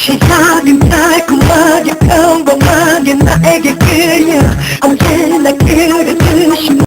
시간은 달콤하게 평범하게 나에게 끌려 언제나 그랬듯이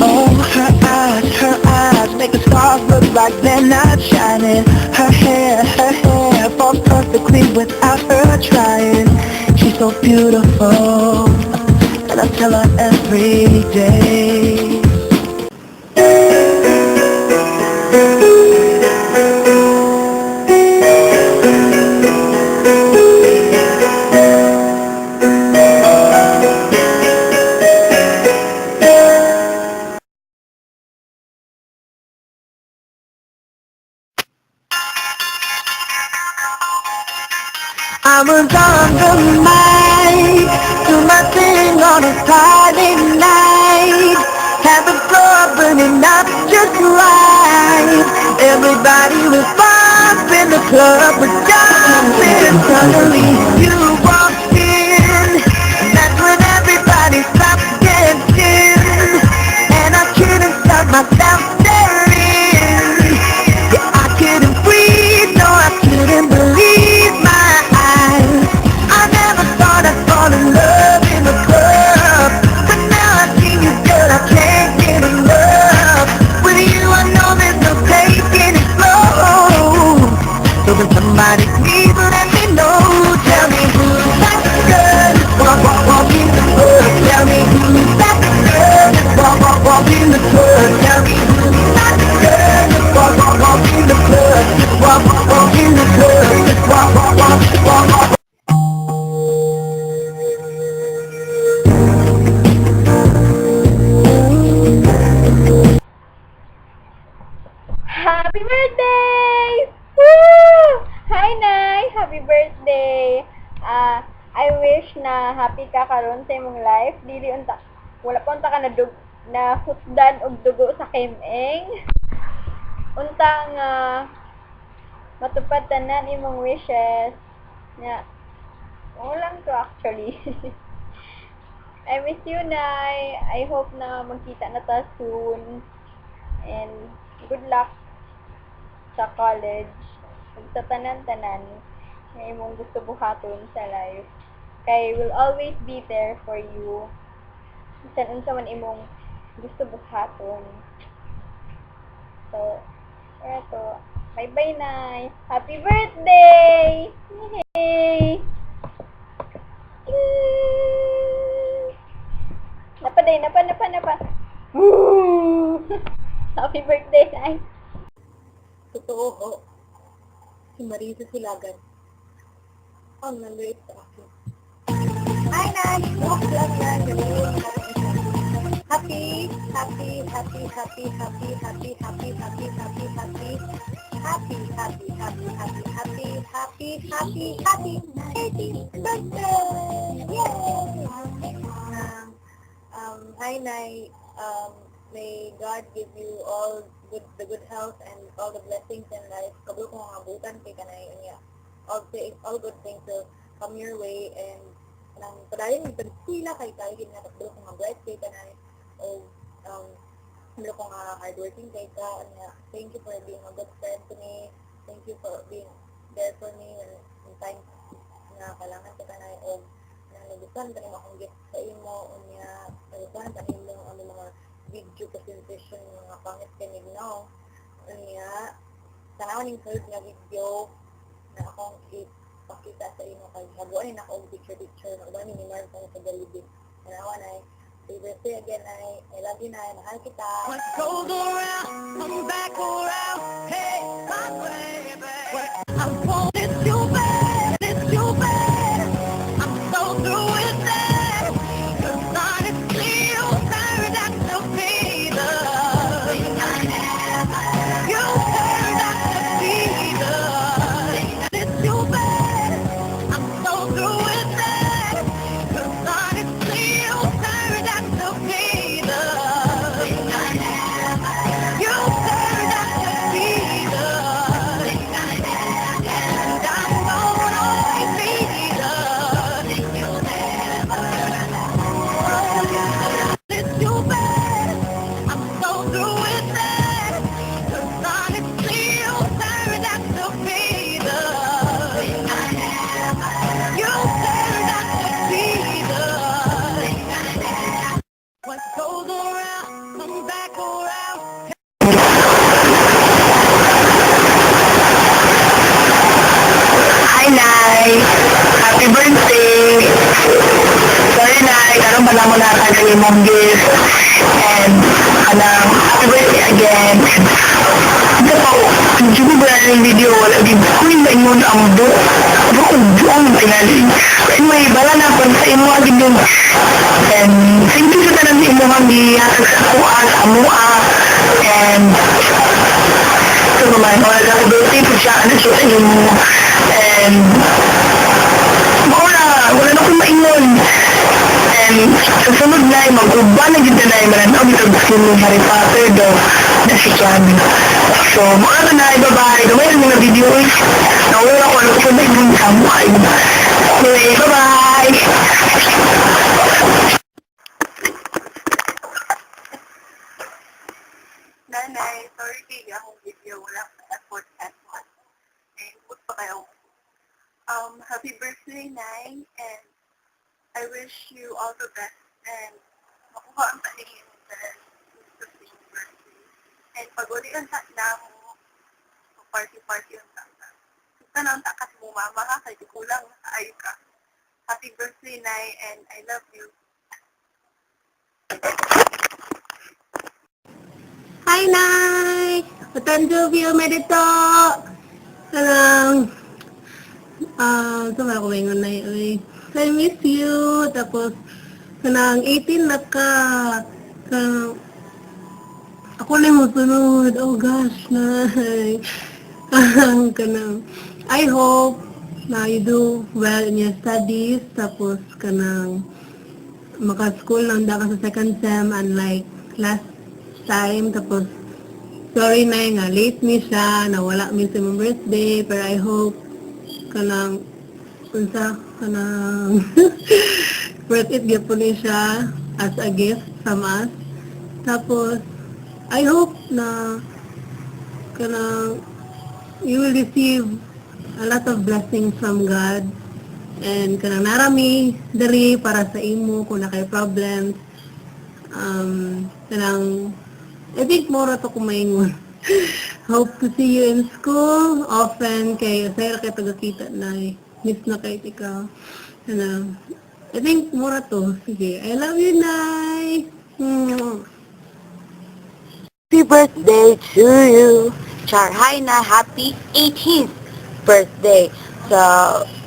Oh, her eyes make the stars look like they're not shining. Her hair falls perfectly without her trying. She's so beautiful, and I tell her every day. I was on the mic, do my thing on a Friday night. Had the floor burning up just right. Everybody was bumping, the club was jumping. Suddenly you walked in, that's when everybody stopped dancing. And I couldn't stop myself staring. Yeah, I couldn't breathe, no, I couldn't believe my eyes. I never thought I'd fall in love in a club, but now I see you, girl, I can't get enough. With you, I know there's no taking it slow. So when somebody please let me know, tell me who's that girl? Walk in the club. Tell me who's that girl? Walk in the club. Tell me who's that girl? Walk in the club. Walk in the club. Walk. Happy birthday! Woo! Hi, Nay! Happy birthday! I wish na happy ka karon sa imong life. Dili unta, wala pa unta ka na hutdan og dugo sa kimeng. Unta nga matupad tanan imong wishes. Nga, lang to actually. I miss you, Nay. I hope na magkita na ta soon. And good luck sa college. Ug sa tanan-tanan nga imong gusto buhaton sa life. Kay will always be there for you. Bisan unsa man imong gusto buhaton. So, eto. Bye-bye, Nay. Happy birthday! Yay! Napa. Woo! Happy birthday, Nay. Totoo ho, si Marisa Silagan ang nag-rate sa akin. Hi, Nay! Walk lang yan. Happy birthday! Yay! Hi, Nay. May God give you all the good health and all the blessings in life. Kabul ko nga abutan kay kanay niya. All good things will come your way, and nang padayon yung pagsila kay tayo ginatapos ko nga bright kay kanay. O kabul ko nga hardworking kay ka. Thank you for being a good friend to me. Thank you for being there for me in times na kailangan ka kanay. O nagustuhan tanim akong gift sa imo. Nagustuhan tanim mo ang mga video presentation mga pangit kanig no. Tanawan yung third nga video na akong ipakita sa inyo kay habuan na ako picture na ubani ni Mark sa Galibin. Tanawan ay happy birthday again, I love you, Nay. Mahal kita. What goes around, come back around. Hey, my baby. I want it too bad, I'm so through with that. 'Cause honestly, you turned out to be the You turned out to be it's too bad. I'm so through with that. 'Cause honestly, you turned out to be the You turned out to be the Happy birthday! Sorry, Nay. Karoon pala mo na ang mong gift. And, happy birthday again. Ito pa, medyo ko ba yung video? Lagi ko yung maingon ang book. Ako kung buong tingali. Anyway, bala na po sa imo agad yung. And, thank you sa tanan sa imo ang gihatag sa kuha, sa amua. And, ito naman, wala ka birthday po siya, ano siya sa imo. And, wala na akong maingon. And sa sunod na ay mag-uba na ganda na ay mananaw bitag sino Harry Potter daw na si Chami. So, mga na ay bye-bye. Gamay ang mga video eh. Nawala ko ano ko na ibang samuay. Anyway, bye-bye! Nanay, sorry kayo akong video. Wala akong effort at all. Eh, huwag pa kayo. Happy birthday, Nay, and I wish you all the best and makuha ang taingin sa gusto sa iyong birthday. And pag-ulian sa namo, party-party ang tanga. Gusto na ang takas mo, mama ha, kaya kulang ayo ka. Happy birthday, Nay, and I love you. Hi, Nay! Patanjobi o medito! Salang! Sama ako ngayon, Nay. I miss you. Tapos, kanang 18 na ka. Ako na mo sunod. Oh gosh, Nay. Kanang, I hope na you do well in your studies. Tapos, kanang, maka-school lang ka sa second sem unlike last time. Tapos, sorry na nga, late mi siya, nawala mi sa mong birthday, pero I hope kanang worth it gyapon ni siya as a gift from us. Tapos I hope na kanang you will receive a lot of blessings from God and kanang narami diri para sa imo kung na kay problems. Kanang I think more to kumaingon. Hope to see you in school often kay saya kay pagkita na miss na kay ikaw. I think more to. Sige, I love you, Nay. Happy birthday to you. Char, hi na, happy 18th birthday. So,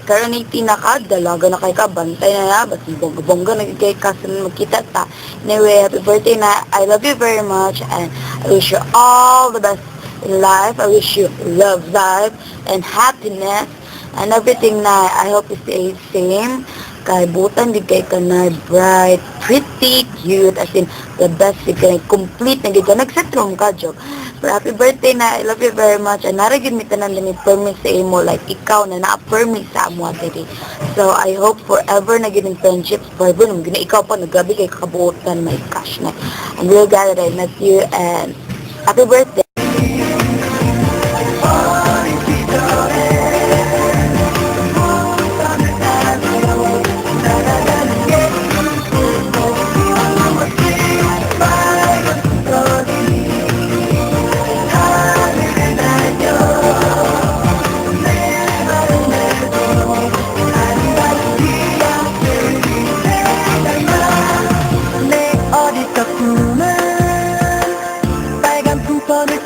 karon 18 na ka, dalaga na kay ka, bantay na na, basi bongga na kay ka sa magkita ta. Anyway, happy birthday na, I love you very much, and I wish you all the best in life. I wish you love, life, and happiness, and everything na. I hope you stay same. Kay butan di kay kanay bright, pretty, cute, as in the best di kay complete na gid ka nagsetrom ka joke. But happy birthday na, I love you very much, and naragid mi tanan ni permit sa imo like ikaw na na-permit sa amo diri. So I hope forever na gid friendships forever nung gina ikaw pa nagabi kay kabuotan my gosh na. I'm real glad that I met you, and happy birthday. 빨간 풍선을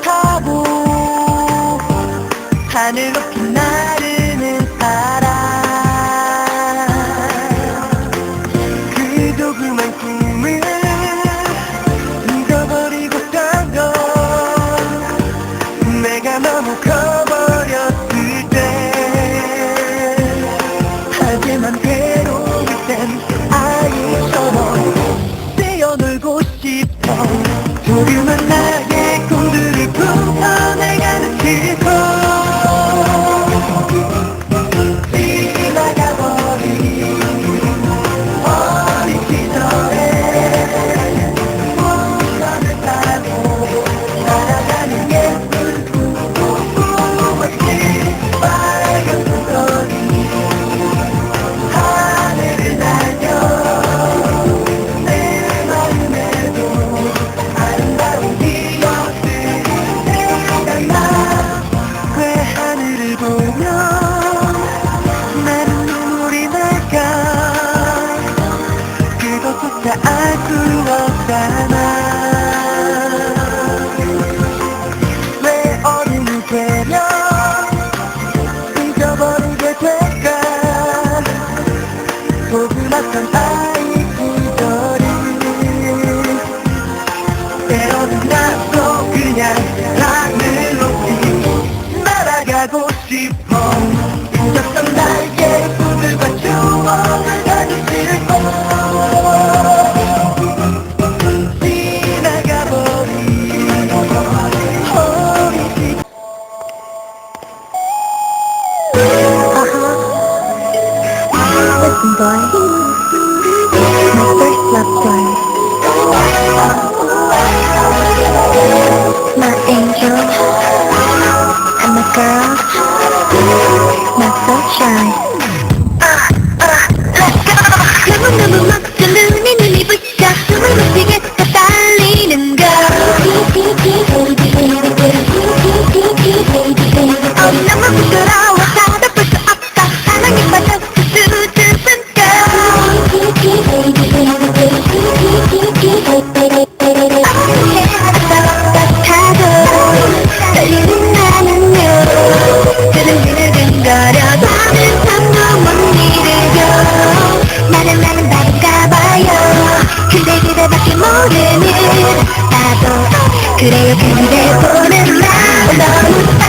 golden boy, my first love story. My angel, and my girl, my sunshine. 너무너무 막상 눈이 부셔 숨을 못 쉬겠어 달리는 걸 너무 부끄러워 찾아볼 수 없어 사랑에 빠졌어 수줍은 걸 같아도 떨리는 나는요 두근두근거려 밤은 잠도 못 이루고 나는 바쁜가봐요 근데 그대밖에 모르는 나도 그래요 근데 보는 나 너무